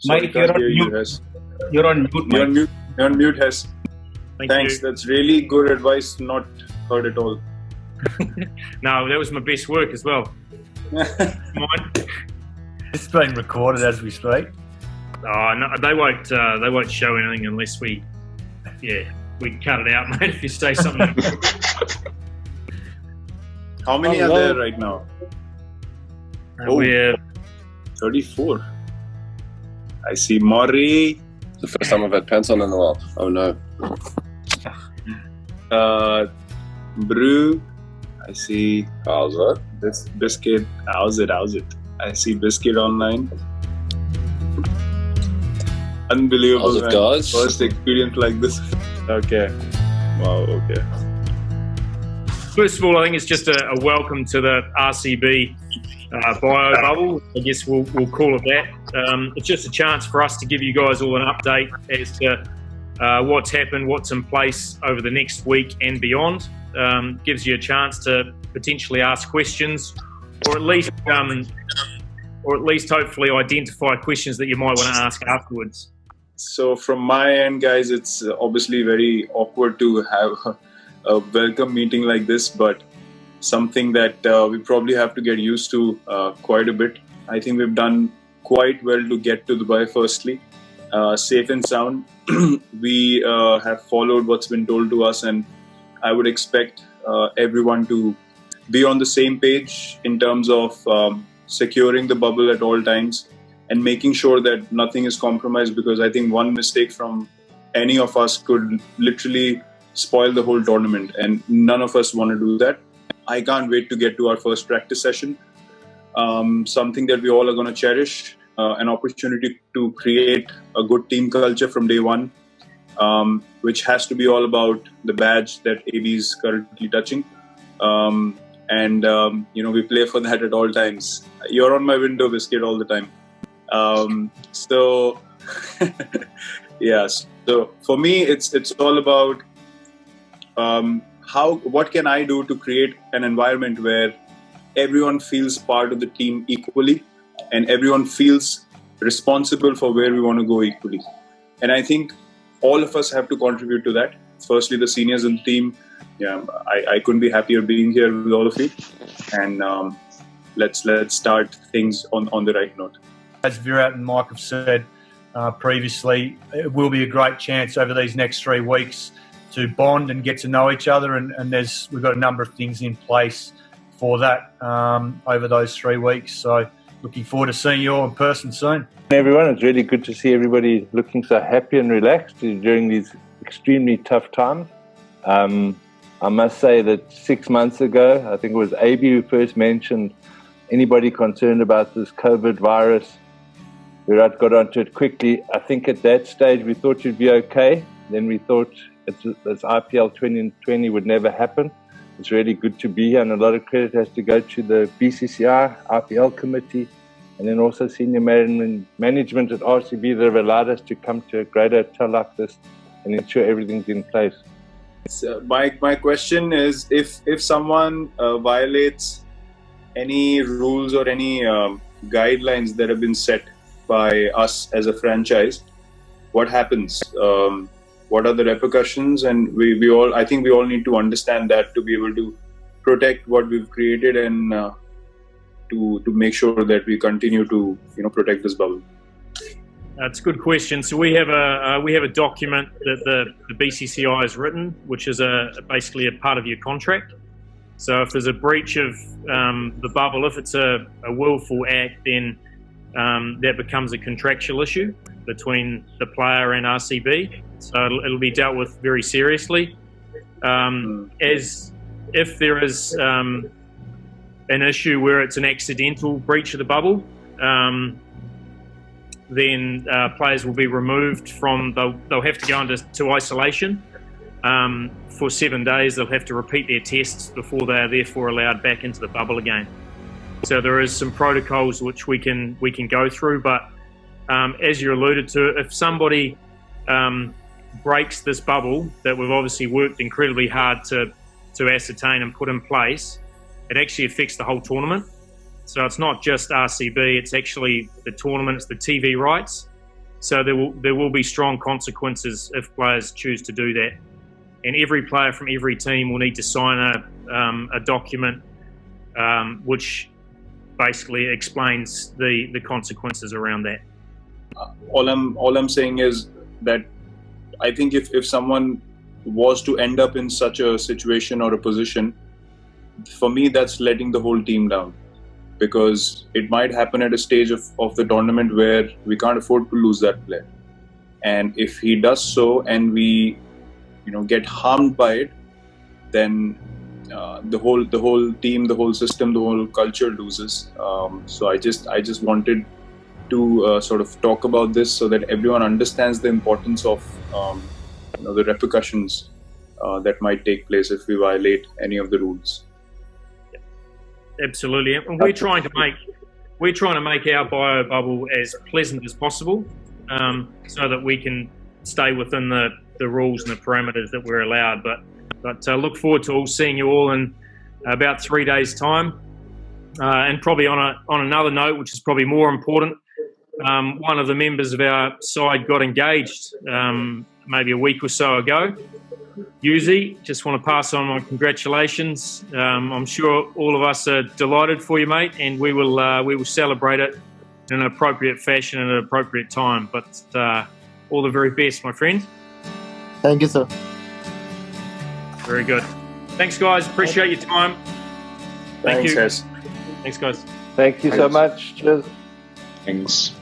Sorry, Mike, you're on you, mute. Hes. You're on mute, You're Mike. on mute. You're on mute, Hes. Thanks. That's really good advice. Not heard at all. No, that was my best work as well. Mine. It's being recorded as we speak. Oh, no, they won't show anything unless we cut it out, mate. If you say something. How many are there right now? We're 34. I see Maury. The first time I've had pants on in a while. Oh no. Brew. I see How's that? this Biscuit. How's it? I see Biscuit online. Unbelievable, How's it, man. guys? First experience like this. Okay. Wow, okay. First of all, I think it's just a welcome to the RCB bio bubble. I guess we'll call it that. It's just a chance for us to give you guys all an update as to what's happened, what's in place over the next week and beyond. Gives you a chance to potentially ask questions, or at least hopefully identify questions that you might want to ask afterwards. So from my end, guys, it's obviously very awkward to have a welcome meeting like this, but something that we probably have to get used to quite a bit. I think we've done quite well to get to Dubai firstly. Safe and sound. We have followed what's been told to us, and I would expect everyone to be on the same page in terms of securing the bubble at all times and making sure that nothing is compromised, because I think one mistake from any of us could literally spoil the whole tournament, and none of us want to do that. I can't wait to get to our first practice session. Something that we all are going to cherish, an opportunity to create a good team culture from day one, which has to be all about the badge that AB is currently touching. We play for that at all times. You're on my window, Biscuit, all the time. So for me, it's all about what can I do to create an environment where everyone feels part of the team equally and everyone feels responsible for where we want to go equally. And I think all of us have to contribute to that. Firstly, the seniors in the team. I couldn't be happier being here with all of you. And let's start things on the right note. As Virat and Mike have said previously, it will be a great chance over these next 3 weeks to bond and get to know each other, and we've got a number of things in place for that over those 3 weeks. So looking forward to seeing you all in person soon. Everyone, it's really good to see everybody looking so happy and relaxed during these extremely tough times. I must say that 6 months ago, I think it was AB who first mentioned anybody concerned about this COVID virus. Virat got onto it quickly. I think at that stage we thought you'd be okay. Then we thought this IPL 2020 would never happen. It's really good to be here, and a lot of credit has to go to the BCCI, IPL committee, and then also senior management at RCB that have allowed us to come to a great hotel like this and ensure everything's in place. So my question is, if someone violates any rules or any guidelines that have been set by us as a franchise, what happens? What are the repercussions? And I think we all need to understand that to be able to protect what we've created and to make sure that we continue to protect this bubble. That's a good question. So we have a document that the BCCI has written, which is basically a part of your contract. So if there's a breach of the bubble, if it's a willful act, then that becomes a contractual issue between the player and RCB. So it'll be dealt with very seriously. As if there is an issue where it's an accidental breach of the bubble, then players will be removed from. They'll have to go into isolation for 7 days. They'll have to repeat their tests before they are therefore allowed back into the bubble again. So there is some protocols which we can go through, but as you alluded to, if somebody breaks this bubble that we've obviously worked incredibly hard to ascertain and put in place, it actually affects the whole tournament. So it's not just RCB, it's actually the tournament, it's the TV rights. So there will be strong consequences if players choose to do that. And every player from every team will need to sign a document which basically explains the consequences around that. All I'm saying is that I think if someone was to end up in such a situation or a position, for me that's letting the whole team down, because it might happen at a stage of the tournament where we can't afford to lose that player. And if he does so and we get harmed by it, then the whole team, the whole system, the whole culture loses. So I just wanted to sort of talk about this so that everyone understands the importance of the repercussions that might take place if we violate any of the rules. Absolutely, and we're trying to make our bio bubble as pleasant as possible, so that we can stay within the rules and the parameters that we're allowed. But look forward to seeing you all in about 3 days' time. And probably on another note, which is probably more important, one of the members of our side got engaged maybe a week or so ago. Yuzi, just want to pass on my congratulations. I'm sure all of us are delighted for you, mate, and we will celebrate it in an appropriate fashion at an appropriate time. But all the very best, my friend. Thank you, sir. Very good. Thanks, guys. Appreciate your time. Thank you. Thanks, Thanks, guys. Thank you so much. Cheers. Thanks.